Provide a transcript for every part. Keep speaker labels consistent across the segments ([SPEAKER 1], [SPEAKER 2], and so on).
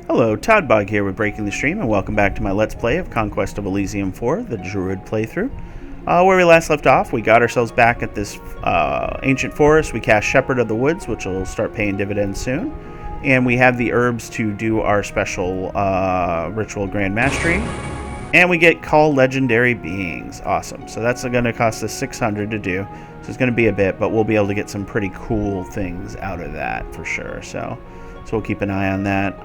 [SPEAKER 1] Hello, Toddbog here with Breaking the Stream, and welcome back to my Let's Play of Conquest of Elysium 4, the Druid playthrough. Where we last left off, we got ourselves back at this ancient forest. We cast Shepherd of the Woods, which will start paying dividends soon. And we have the herbs to do our special Ritual Grand Mastery. And we get Call Legendary Beings. Awesome. So that's going to cost us 600 to do. So it's going to be a bit, but we'll be able to get some pretty cool things out of that for sure. So we'll keep an eye on that.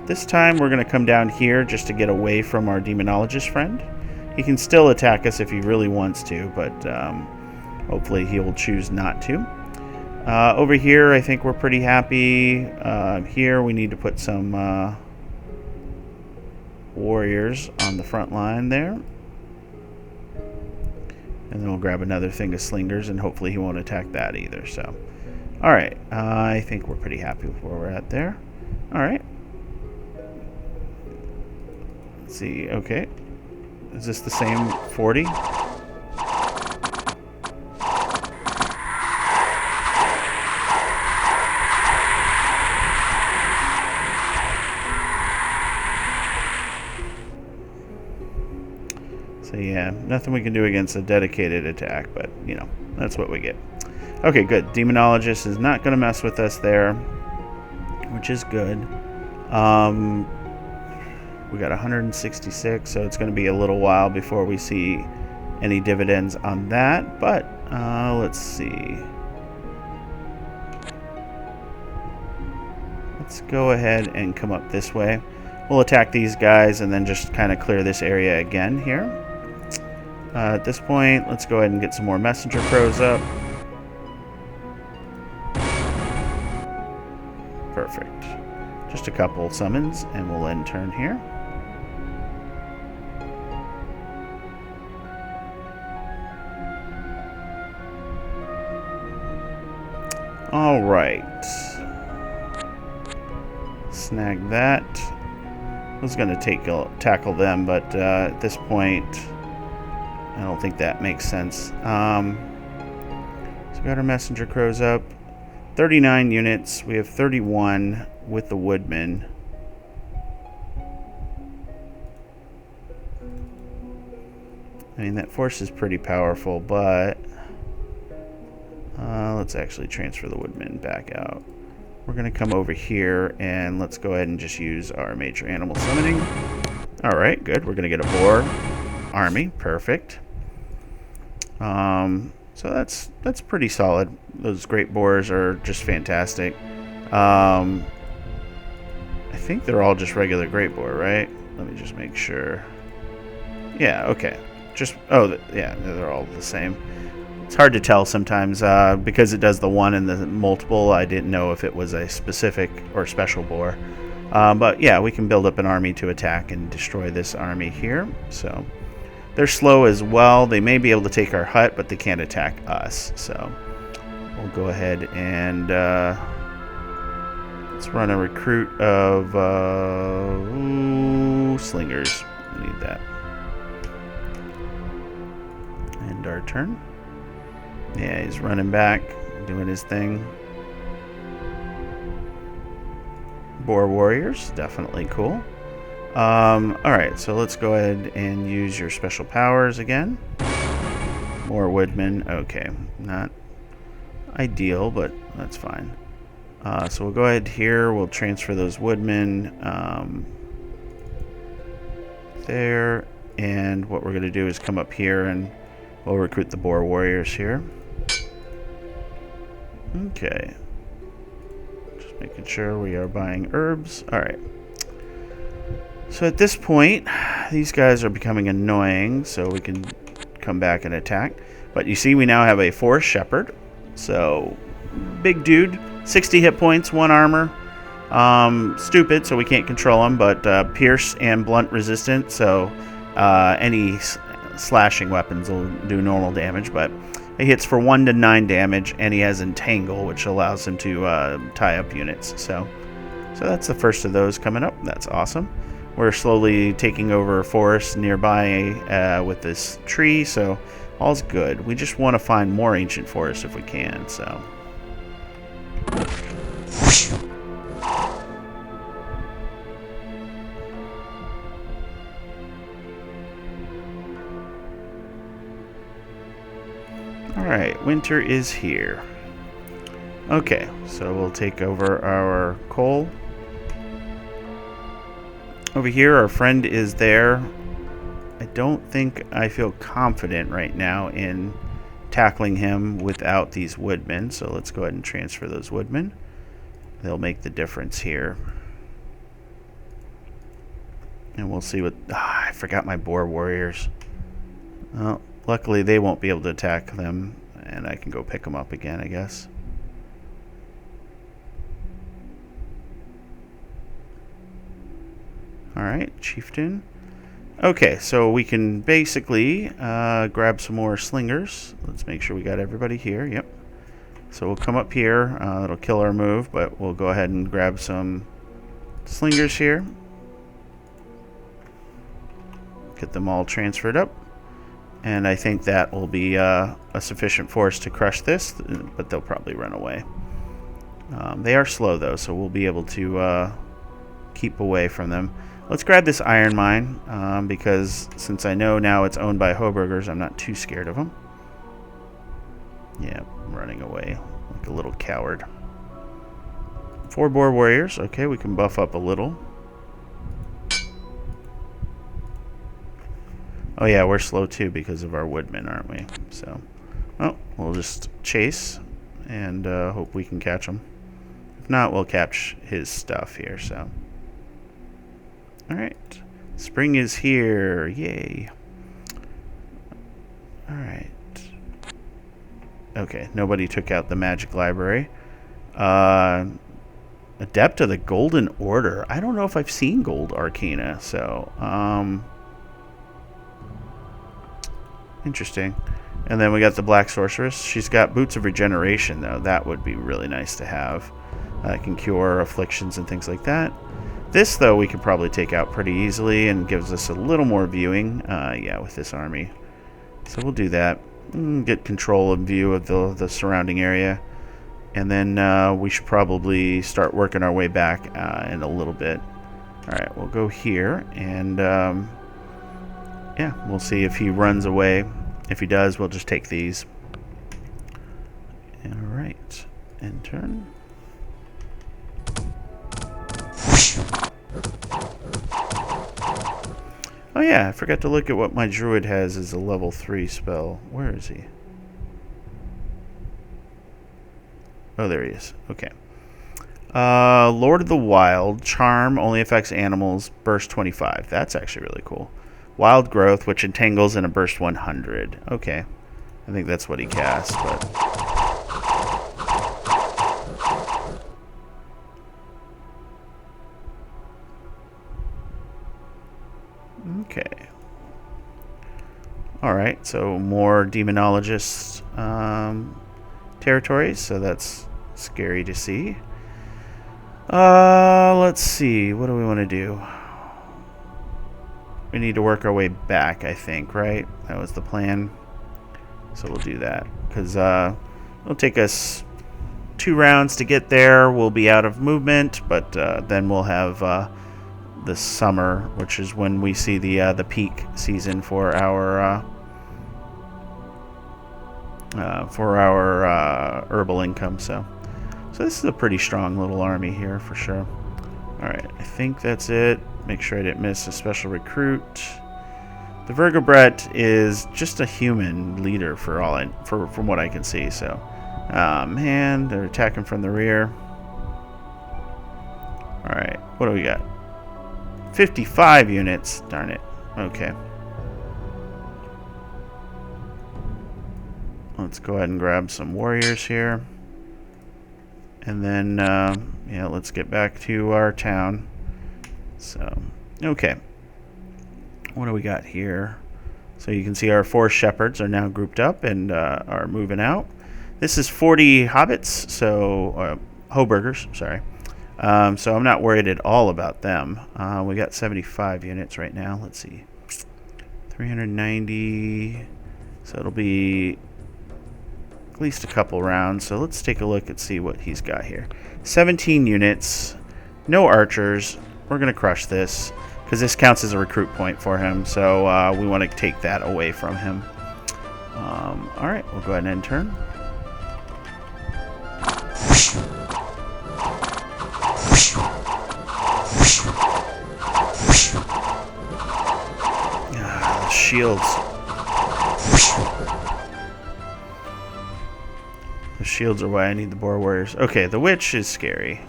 [SPEAKER 1] This time we're going to come down here just to get away from our demonologist friend. He can still attack us if he really wants to, but hopefully he will choose not to. Over here I think we're pretty happy. Here we need to put some warriors on the front line there. And then we'll grab another thing of slingers, and hopefully he won't attack that either. So, alright, I think we're pretty happy with where we're at there. Alright. Let's see, okay. Is this the same 40? So yeah, nothing we can do against a dedicated attack, but, you know, that's what we get. Okay, good. Demonologist is not going to mess with us there, which is good. We got 166, so it's going to be a little while before we see any dividends on that, but let's see. Let's go ahead and come up this way. We'll attack these guys and then just kind of clear this area again here. At this point, let's go ahead and get some more messenger crows up. Perfect. Just a couple summons, and we'll end turn here. Alright. Snag that. I was going to tackle them, but at this point, I don't think that makes sense. So we got our messenger crows up. 39 units. We have 31 with the woodmen. I mean, that force is pretty powerful, but let's actually transfer the woodmen back out. We're going to come over here, and let's go ahead and just use our major animal summoning. Alright, good. We're going to get a boar army. Perfect. So that's pretty solid. Those great boars are just fantastic. I think they're all just regular great boar, right? Let me just make sure. Yeah, okay. Yeah, they're all the same. It's hard to tell sometimes because it does the one and the multiple. I didn't know if it was a specific or special boar. But yeah, we can build up an army to attack and destroy this army here. So they're slow as well. They may be able to take our hut, but they can't attack us. So we'll go ahead and let's run a recruit of slingers. We need that. End our turn. Yeah, he's running back, doing his thing. Boar warriors, definitely cool. Alright, so let's go ahead and use your special powers again. More woodmen. Okay, not ideal, but that's fine. So we'll go ahead here. We'll transfer those woodmen there. And what we're going to do is come up here and we'll recruit the boar warriors here. Okay. Just making sure we are buying herbs. Alright. So at this point, these guys are becoming annoying, so we can come back and attack. But you see we now have a forest shepherd. So, big dude. 60 hit points, 1 armor. Stupid, so we can't control him, but pierce and blunt resistant, so any slashing weapons will do normal damage, but he hits for 1 to 9 damage, and he has Entangle, which allows him to tie up units. So that's the first of those coming up. That's awesome. We're slowly taking over forests nearby with this tree, so all's good. We just want to find more ancient forests if we can, so. Alright, winter is here. Okay, so we'll take over our coal. Over here, our friend is there. I don't think I feel confident right now in tackling him without these woodmen, so let's go ahead and transfer those woodmen. They'll make the difference here. And we'll see what... I forgot my boar warriors. Well, luckily they won't be able to attack them, and I can go pick them up again, I guess. Alright, chieftain. Okay, so we can basically grab some more slingers. Let's make sure we got everybody here. Yep. So we'll come up here. It'll kill our move, but we'll go ahead and grab some slingers here. Get them all transferred up. And I think that will be a sufficient force to crush this, but they'll probably run away. They are slow, though, so we'll be able to keep away from them. Let's grab this iron mine, because since I know now it's owned by Hoburgers, I'm not too scared of them. Yeah, running away like a little coward. 4 boar warriors. Okay, we can buff up a little. Oh yeah, we're slow too because of our woodmen, aren't we? So, well, we'll just chase and hope we can catch him. If not, we'll catch his stuff here, so... Alright. Spring is here. Yay. Alright. Okay, nobody took out the magic library. Adept of the Golden Order. I don't know if I've seen Gold Arcana, so... interesting. And then we got the Black Sorceress. She's got Boots of Regeneration, though. That would be really nice to have. Can cure afflictions and things like that. This, though, we could probably take out pretty easily and gives us a little more viewing, yeah, with this army. So we'll do that. Get control and view of the surrounding area. And then we should probably start working our way back in a little bit. Alright, we'll go here, and yeah, we'll see if he runs away. If he does, we'll just take these. Alright, and turn. Oh yeah, I forgot to look at what my Druid has as a level 3 spell. Where is he? Oh, there he is. Okay. Lord of the Wild. Charm only affects animals. Burst 25. That's actually really cool. Wild Growth, which entangles in a burst 100. Okay. I think that's what he casts, but... Okay. Alright, so more demonologist territories, so that's scary to see. Let's see. What do we want to do? We need to work our way back, I think, right? That was the plan. So we'll do that. Because it'll take us 2 rounds to get there. We'll be out of movement, but then we'll have the summer, which is when we see the peak season for our herbal income. So this is a pretty strong little army here for sure. All right, I think that's it. Make sure I didn't miss a special recruit. The Vergobret is just a human leader from what I can see. So, man, they're attacking from the rear. All right, what do we got? 55 units. Darn it. Okay. Let's go ahead and grab some warriors here. And then, yeah, let's get back to our town. So, okay. What do we got here? So you can see our 4 shepherds are now grouped up and are moving out. This is 40 hobbits, so Hoburgers, sorry. So I'm not worried at all about them. We got 75 units right now. Let's see. 390. So it'll be at least a couple rounds. So let's take a look and see what he's got here. 17 units. No archers. We're going to crush this because this counts as a recruit point for him. So we want to take that away from him. Alright, we'll go ahead and end turn. Shields. The shields are why I need the Boar Warriors. Okay, the witch is scary.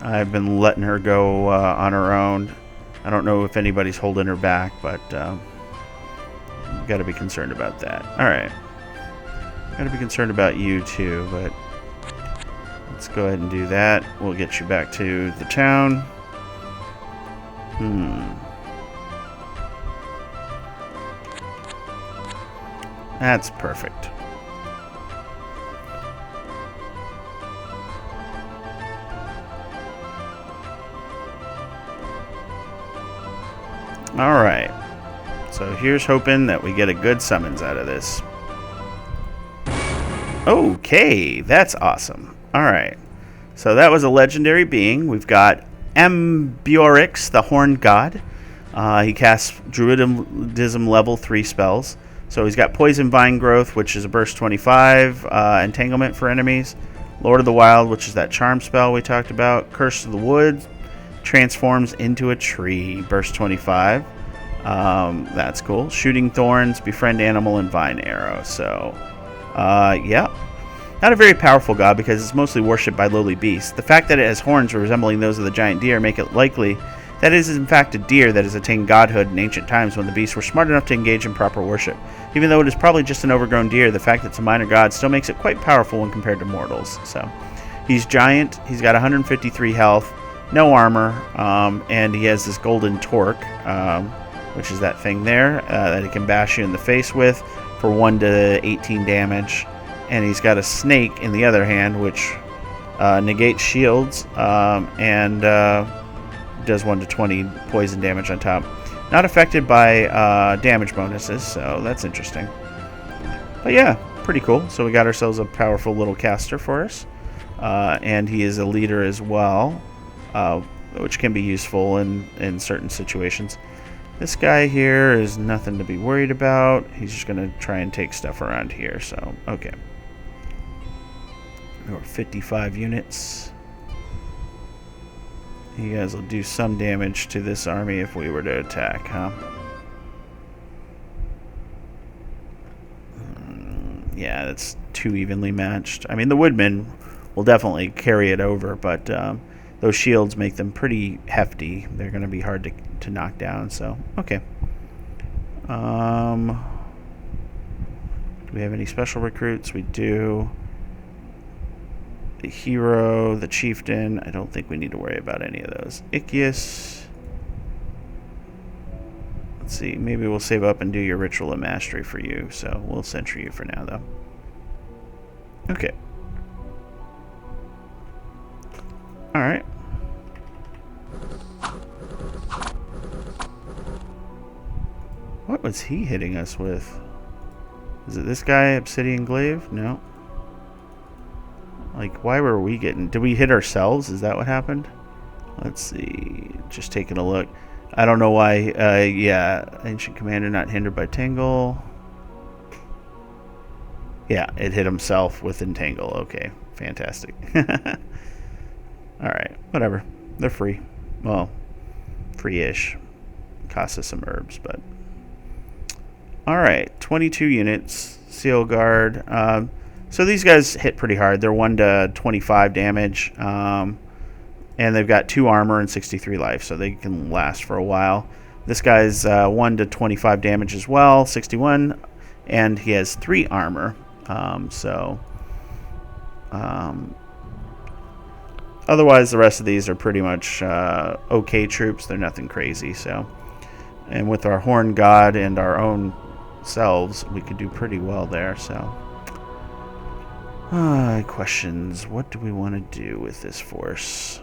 [SPEAKER 1] I've been letting her go on her own. I don't know if anybody's holding her back, but got to be concerned about that. Alright. Got to be concerned about you too, but let's go ahead and do that. We'll get you back to the town. That's perfect. Alright. So here's hoping that we get a good summons out of this. Okay, that's awesome. Alright. So that was a legendary being. We've got Ambiorix, the Horned God. He casts Druidism level 3 spells. So he's got Poison Vine Growth, which is a burst 25, Entanglement for enemies. Lord of the Wild, which is that charm spell we talked about. Curse of the Woods, transforms into a tree, burst 25. That's cool. Shooting Thorns, Befriend Animal, and Vine Arrow. So, yeah. Not a very powerful god because it's mostly worshipped by lowly beasts. The fact that it has horns resembling those of the giant deer make it likely that it is in fact a deer that has attained godhood in ancient times when the beasts were smart enough to engage in proper worship. Even though it is probably just an overgrown deer, the fact that it's a minor god still makes it quite powerful when compared to mortals. So, he's giant, he's got 153 health, no armor, and he has this golden torque, which is that thing there that he can bash you in the face with for 1 to 18 damage. And he's got a snake in the other hand, which negates shields and does 1 to 20 poison damage on top. Not affected by damage bonuses, so that's interesting. But yeah, pretty cool. So we got ourselves a powerful little caster for us. And he is a leader as well, which can be useful in certain situations. This guy here is nothing to be worried about. He's just going to try and take stuff around here, so okay. There were 55 units. You guys will do some damage to this army if we were to attack, huh? Yeah, that's too evenly matched. I mean, the Woodmen will definitely carry it over, but those shields make them pretty hefty. They're going to be hard to knock down, so okay. Do we have any special recruits? We do. The hero, the chieftain. I don't think we need to worry about any of those. Ikius. Let's see. Maybe we'll save up and do your ritual of mastery for you. So we'll sentry you for now, though. Okay. Alright. What was he hitting us with? Is it this guy, Obsidian Glaive? No. Like, why were we getting... Did we hit ourselves? Is that what happened? Let's see. Just taking a look. I don't know why. Yeah. Ancient Commander not hindered by Tangle. Yeah, it hit himself with Entangle. Okay. Fantastic. Alright. Whatever. They're free. Well, free-ish. Cost us some herbs, but... Alright. 22 units. Seal Guard. So these guys hit pretty hard. They're 1 to 25 damage, and they've got 2 armor and 63 life, so they can last for a while. This guy's 1 to 25 damage as well, 61, and he has 3 armor. Otherwise, the rest of these are pretty much okay troops. They're nothing crazy. So, and with our Horned God and our own selves, we could do pretty well there. So. Questions. What do we want to do with this force?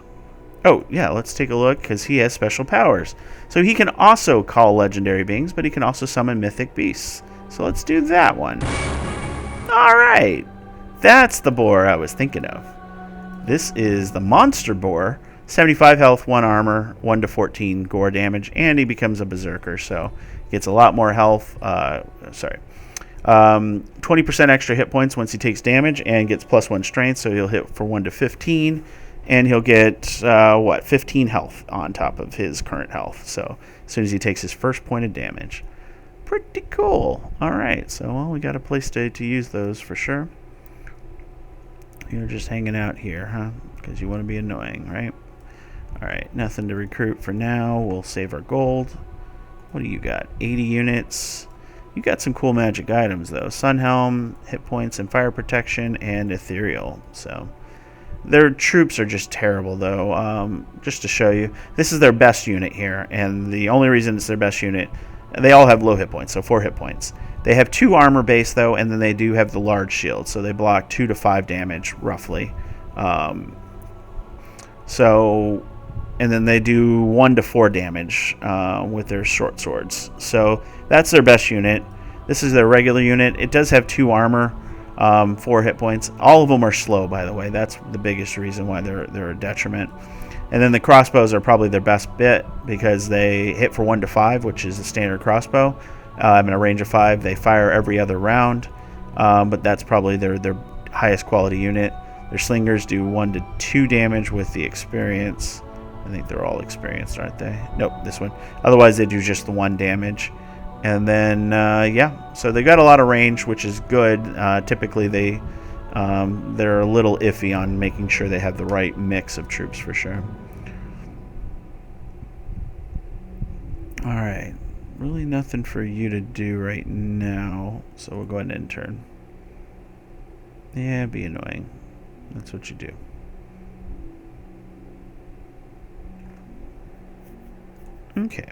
[SPEAKER 1] Oh, yeah, let's take a look, because he has special powers. So he can also call legendary beings, but he can also summon mythic beasts. So let's do that one. Alright. That's the boar I was thinking of. This is the monster boar. 75 health, 1 armor, 1 to 14 gore damage, and he becomes a berserker, so gets a lot more health. 20% extra hit points once he takes damage and gets +1 strength, so he'll hit for 1 to 15, and he'll get 15 health on top of his current health. So as soon as he takes his first point of damage. Pretty cool. All right, so well, we got a place to use those for sure. You're just hanging out here, huh? Because you want to be annoying, right? All right, nothing to recruit for now. We'll save our gold. What do you got? 80 units. You got some cool magic items, though. Sun Helm, hit points, and fire protection, and ethereal. So their troops are just terrible, though. Just to show you, this is their best unit here, and the only reason it's their best unit, they all have low hit points, so 4 hit points. They have 2 armor base, though, and then they do have the large shield, so they block 2 to 5 damage, roughly. And then they do 1 to 4 damage with their short swords. So that's their best unit. This is their regular unit. It does have 2 armor, 4 hit points. All of them are slow, by the way. That's the biggest reason why they're a detriment. And then the crossbows are probably their best bit because they hit for 1 to 5, which is the standard crossbow. In a range of 5, they fire every other round, but that's probably their highest quality unit. Their slingers do 1 to 2 damage with the experience. I think they're all experienced, aren't they? Nope, this one. Otherwise, they do just the 1 damage. And then, yeah, so they got a lot of range, which is good. Typically, they're a little iffy on making sure they have the right mix of troops for sure. All right, really nothing for you to do right now, so we'll go ahead and turn. Yeah, be annoying. That's what you do. Okay,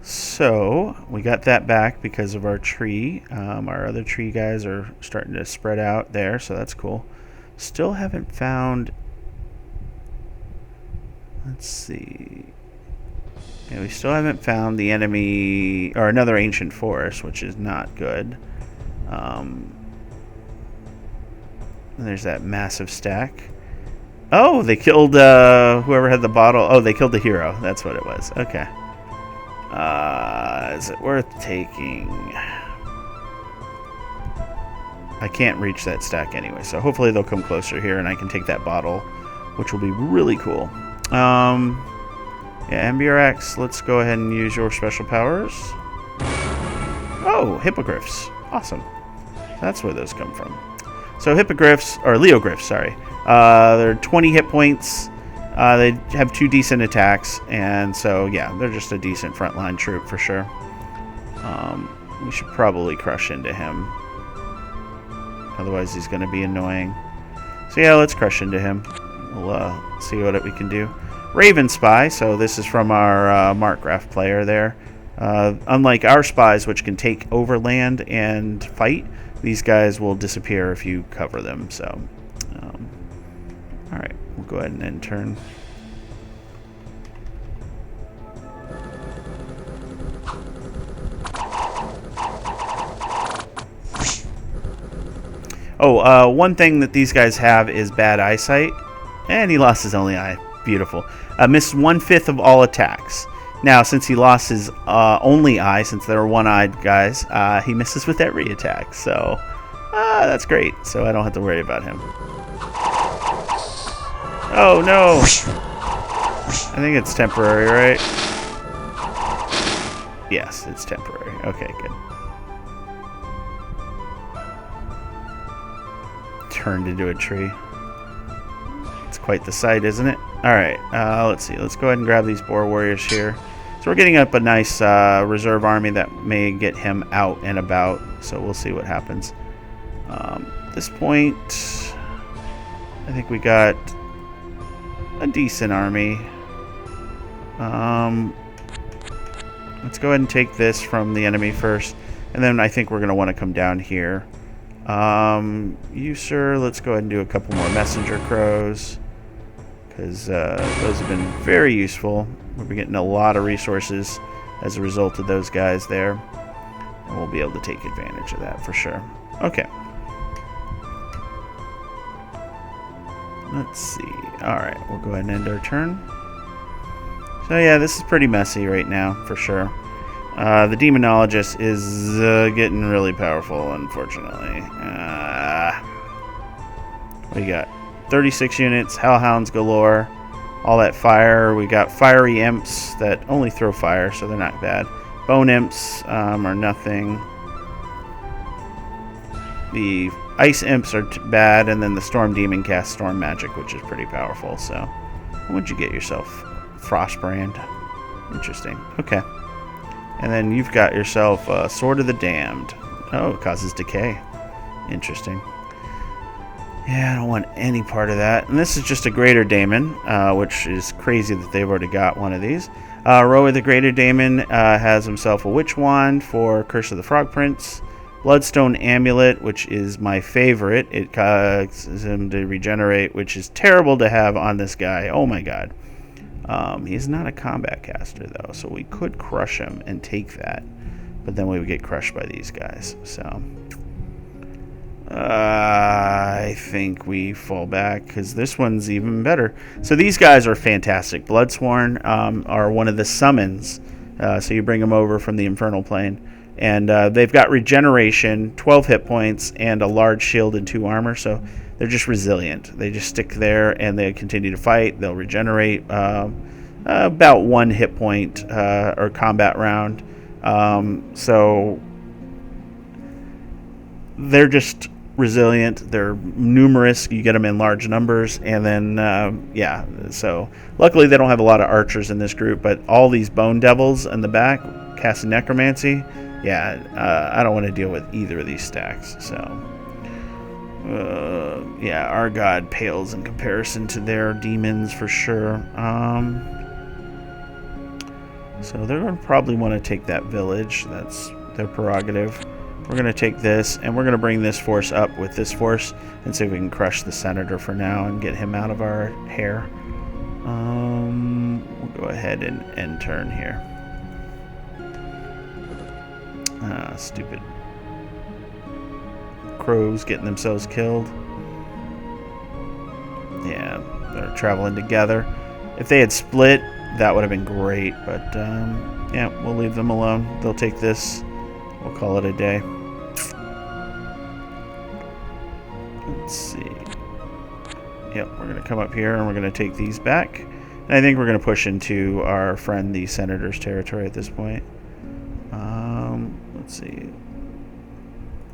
[SPEAKER 1] so we got that back because of our tree. Our other tree guys are starting to spread out there, so that's cool. Still haven't found... Let's see... Yeah, we still haven't found the enemy... or another ancient forest, which is not good. There's that massive stack. Oh, they killed whoever had the bottle. Oh, they killed the hero. That's what it was. Okay. Is it worth taking? I can't reach that stack anyway, so hopefully they'll come closer here and I can take that bottle, which will be really cool. Yeah, MBRX, let's go ahead and use your special powers. Oh, hippogriffs. Awesome. That's where those come from. So hippogriffs, or leogriffs, sorry. They're 20 hit points. They have 2 decent attacks, and so yeah, they're just a decent frontline troop for sure. We should probably crush into him. Otherwise he's going to be annoying. So yeah, let's crush into him. We'll see what we can do. Raven Spy, so this is from our Markgraf player there. Unlike our spies, which can take over land and fight, these guys will disappear if you cover them. So, alright, we'll go ahead and end turn. Oh, one thing that these guys have is bad eyesight. And he lost his only eye. Beautiful. Missed 1/5 of all attacks. Now, since he lost his only eye, since they were one-eyed guys, he misses with every attack. So, that's great. So I don't have to worry about him. Oh, no. I think it's temporary, right? Yes, it's temporary. Okay, good. Turned into a tree. It's quite the sight, isn't it? Alright, let's see. Let's go ahead and grab these boar warriors here. So we're getting up a nice reserve army that may get him out and about. So we'll see what happens. At this point, I think we got a decent army. Let's go ahead and take this from the enemy first. And then I think we're going to want to come down here. You, sir, let's go ahead and do a couple more messenger crows. Because those have been very useful. We'll be getting a lot of resources as a result of those guys there. And we'll be able to take advantage of that for sure. Okay. Let's see. Alright, we'll go ahead and end our turn. So yeah, this is pretty messy right now, for sure. The Demonologist is getting really powerful, unfortunately. What do you got? 36 units, Hellhounds galore, all that fire. We got Fiery Imps that only throw fire, so they're not bad. Bone Imps are nothing. The Ice Imps are bad, and then the Storm Demon casts Storm Magic, which is pretty powerful. So, what would you get yourself? Frostbrand. Interesting. Okay. And then you've got yourself Sword of the Damned. Oh, it causes decay. Interesting. Yeah, I don't want any part of that. And this is just a Greater Daemon, which is crazy that they've already got one of these. Roe the Greater Daemon has himself a Witch Wand for Curse of the Frog Prince. Bloodstone Amulet, which is my favorite. It causes him to regenerate, which is terrible to have on this guy. Oh my god. He's not a combat caster, though, so we could crush him and take that. But then we would get crushed by these guys. So I think we fall back, because this one's even better. So these guys are fantastic. Bloodsworn are one of the summons. So you bring them over from the Infernal Plane. And they've got regeneration, 12 hit points, and a large shield and 2 armor. So they're just resilient. They just stick there and they continue to fight. They'll regenerate about 1 hit point or combat round. So they're just resilient. They're numerous. You get them in large numbers. And then, yeah. So luckily they don't have a lot of archers in this group. But all these Bone Devils in the back casting Necromancy. Yeah, I don't want to deal with either of these stacks. So, yeah, our god pales in comparison to their demons for sure. So they're going to probably want to take that village. That's their prerogative. We're going to take this, and we're going to bring this force up with this force and see if we can crush the senator for now and get him out of our hair. We'll go ahead and end turn here. Stupid crows getting themselves killed. Yeah, they're traveling together. If they had split, that would have been great, but yeah, we'll leave them alone. They'll take this. We'll call it a day. Let's see. Yep, we're going to come up here and we're going to take these back. And I think we're going to push into our friend the Senator's territory at this point. Let's see.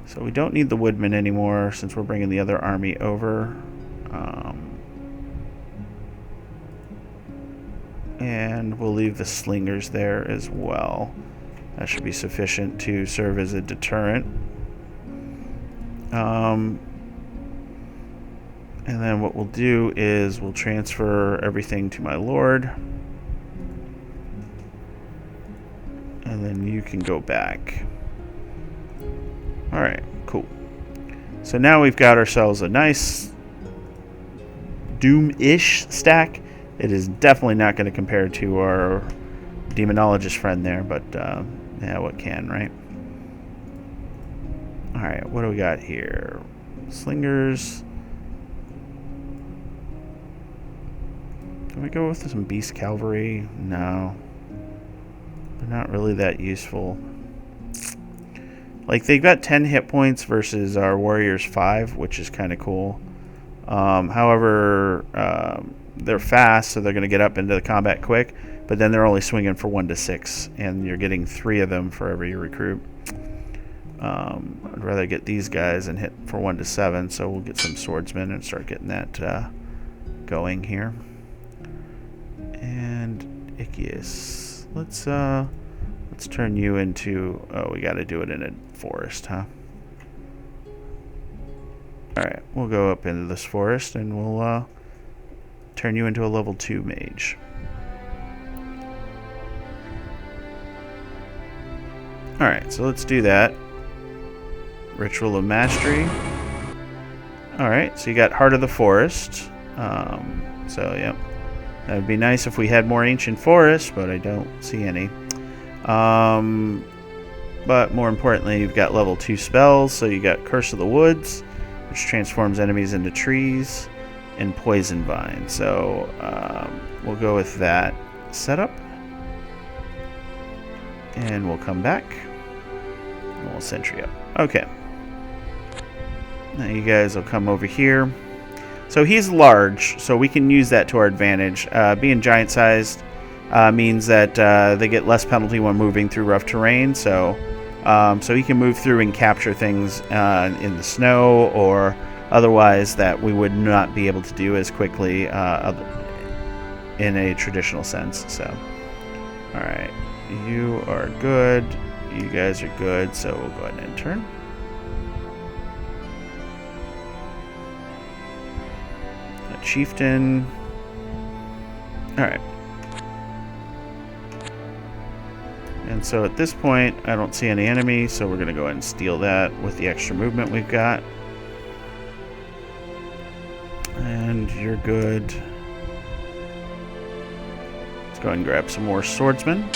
[SPEAKER 1] So we don't need the Woodmen anymore since we're bringing the other army over. And we'll leave the Slingers there as well. That should be sufficient to serve as a deterrent. And then what we'll do is we'll transfer everything to my lord. And then you can go back. Alright, cool. So now we've got ourselves a nice Doom-ish stack. It is definitely not going to compare to our Demonologist friend there, but yeah, what can, right? Alright, what do we got here? Slingers. Can we go with some Beast Cavalry? No. They're not really that useful. Like, they've got 10 hit points versus our Warriors 5, which is kind of cool. However, they're fast, so they're going to get up into the combat quick, but then they're only swinging for 1 to 6, and you're getting 3 of them for every recruit. I'd rather get these guys and hit for 1 to 7, so we'll get some swordsmen and start getting that going here. And Ichius, let's turn you into. Oh, we got to do it in a forest, huh? All right, we'll go up into this forest and we'll turn you into a level 2 mage. All right, so let's do that. Ritual of Mastery. All right, so you got Heart of the Forest. So, yep. That would be nice if we had more ancient forests, but I don't see any. But more importantly, you've got level 2 spells. So you got Curse of the Woods, which transforms enemies into trees, and Poison Vine. So we'll go with that setup. And we'll come back. And we'll sentry up. Okay. Now you guys will come over here. So he's large, so we can use that to our advantage. Being giant-sized means that they get less penalty when moving through rough terrain. So he can move through and capture things in the snow or otherwise that we would not be able to do as quickly in a traditional sense. So, all right, you are good. You guys are good. So we'll go ahead and turn. A chieftain. All right. And so at this point, I don't see any enemy, so we're going to go ahead and steal that with the extra movement we've got. And you're good. Let's go ahead and grab some more swordsmen.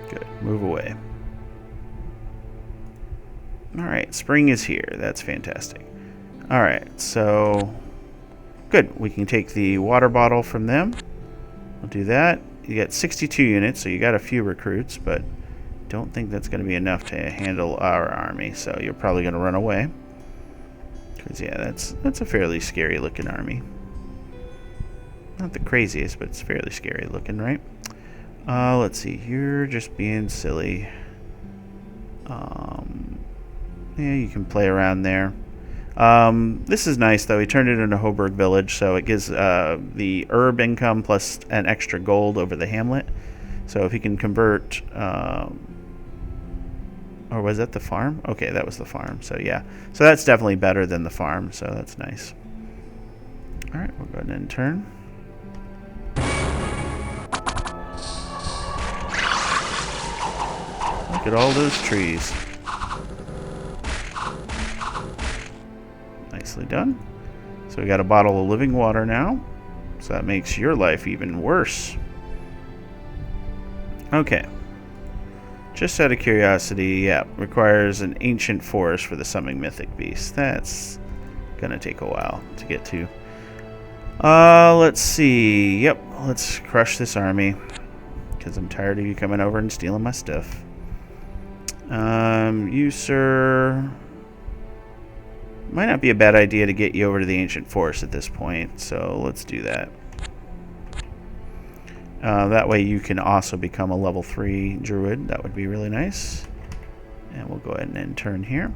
[SPEAKER 1] Good. Move away. Alright, spring is here. That's fantastic. Alright, so... Good. We can take the water bottle from them. We'll do that. You got 62 units, so you got a few recruits, but don't think that's going to be enough to handle our army, so you're probably going to run away. Because, yeah, that's a fairly scary looking army. Not the craziest, but it's fairly scary looking, right? Let's see. You're just being silly. Yeah, you can play around there. This is nice, though. He turned it into Hoburg Village, so it gives the herb income plus an extra gold over the hamlet. So if he can convert... or was that the farm? Okay, that was the farm. So, yeah. So that's definitely better than the farm, so that's nice. All right, we'll go ahead and turn. Look at all those trees. Nicely done. So we got a bottle of living water now. So that makes your life even worse. Okay. Just out of curiosity, yeah, requires an ancient forest for the summoning mythic beast. That's gonna take a while to get to. Let's see. Yep, let's crush this army. Because I'm tired of you coming over and stealing my stuff. You, sir... Might not be a bad idea to get you over to the ancient forest at this point, so let's do that. That way you can also become a level 3 druid. That would be really nice. And we'll go ahead and turn here.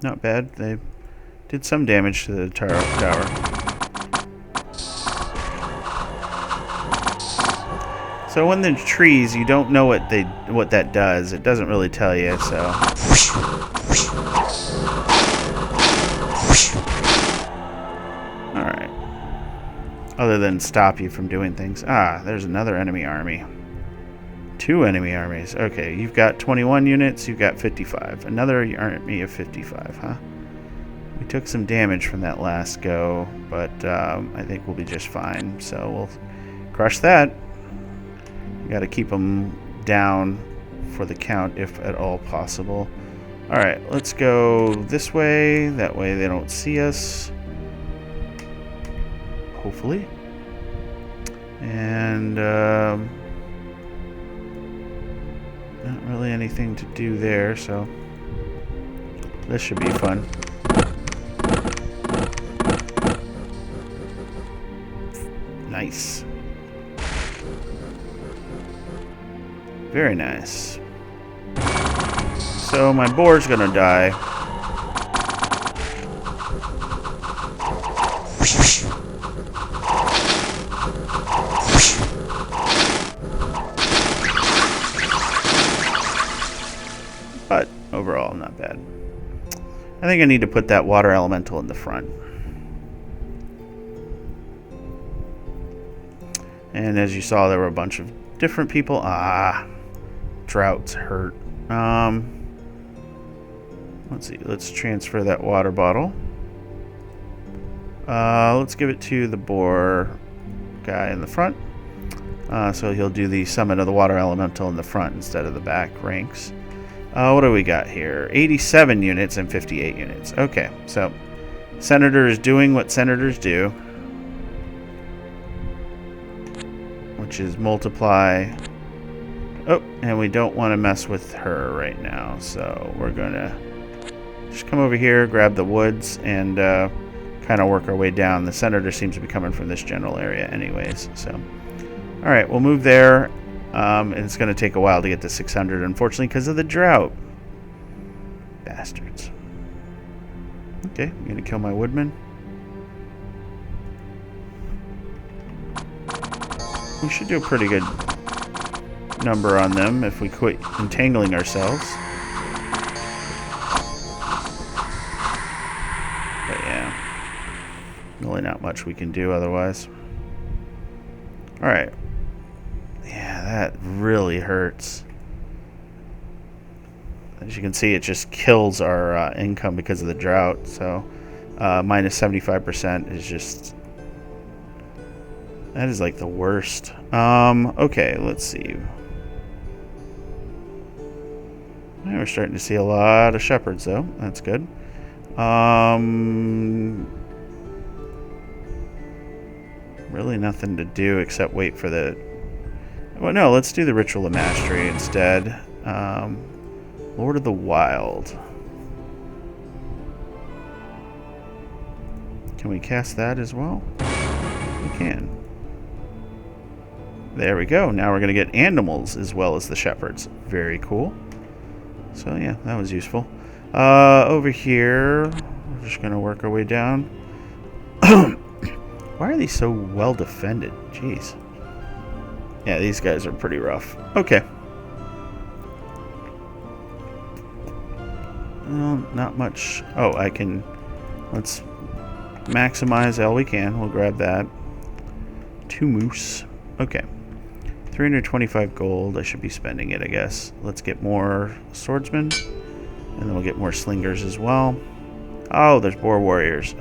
[SPEAKER 1] Not bad. They did some damage to the tower. So when there's trees, you don't know what that does. It doesn't really tell you, so. Alright. Other than stop you from doing things. Ah, there's another enemy army. 2 enemy armies. Okay, you've got 21 units, you've got 55. Another army of 55, huh? We took some damage from that last go, but I think we'll be just fine. So we'll crush that. Got to keep them down for the count if at all possible. Alright, let's go this way. That way they don't see us. Hopefully. And not really anything to do there, so this should be fun. Nice. Very nice. So my boar's gonna die. But overall, not bad. I think I need to put that water elemental in the front. And as you saw, there were a bunch of different people. Ah, droughts hurt. Let's see. Let's transfer that water bottle. Let's give it to the boar guy in the front. So he'll do the summon of the water elemental in the front instead of the back ranks. What do we got here? 87 units and 58 units. Okay, so Senator is doing what senators do, which is multiply. Oh, and we don't want to mess with her right now, so we're going to just come over here, grab the woods, and kind of work our way down. The senator seems to be coming from this general area anyways, so... Alright, we'll move there, and it's going to take a while to get to 600, unfortunately, because of the drought. Bastards. Okay, I'm going to kill my woodman. We should do a pretty good number on them if we quit entangling ourselves. But yeah, really not much we can do otherwise. Alright. Yeah, that really hurts. As you can see, it just kills our income because of the drought. So, minus 75% is just... That is like the worst. Okay, let's see. We're starting to see a lot of shepherds, though. That's good. Really nothing to do except wait for the... Well, no, let's do the Ritual of Mastery instead. Lord of the Wild. Can we cast that as well? We can. There we go. Now we're going to get animals as well as the shepherds. Very cool. So yeah, that was useful. Over here, we're just going to work our way down. Why are these so well defended? Jeez. Yeah, these guys are pretty rough. Okay. Well, not much. Oh, I can... Let's maximize all we can. We'll grab that. 2 moose. Okay. 325 gold. I should be spending it, I guess. Let's get more swordsmen. And then we'll get more slingers as well. Oh, there's boar warriors.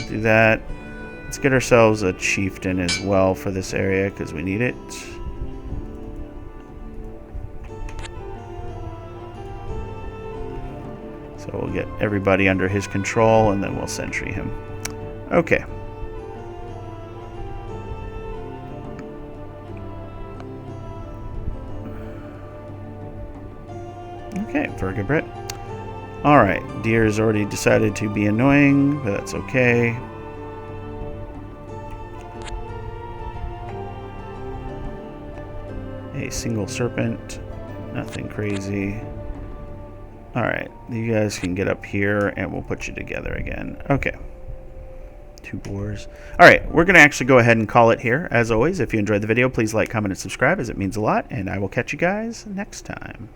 [SPEAKER 1] Do that. Let's get ourselves a chieftain as well for this area because we need it. So we'll get everybody under his control and then we'll sentry him. Okay. Okay, vertebrate. Alright, deer has already decided to be annoying, but that's okay. A single serpent, nothing crazy. Alright, you guys can get up here and we'll put you together again. Okay. 2 boars. Alright, we're going to actually go ahead and call it here. As always, if you enjoyed the video, please like, comment, and subscribe as it means a lot, and I will catch you guys next time.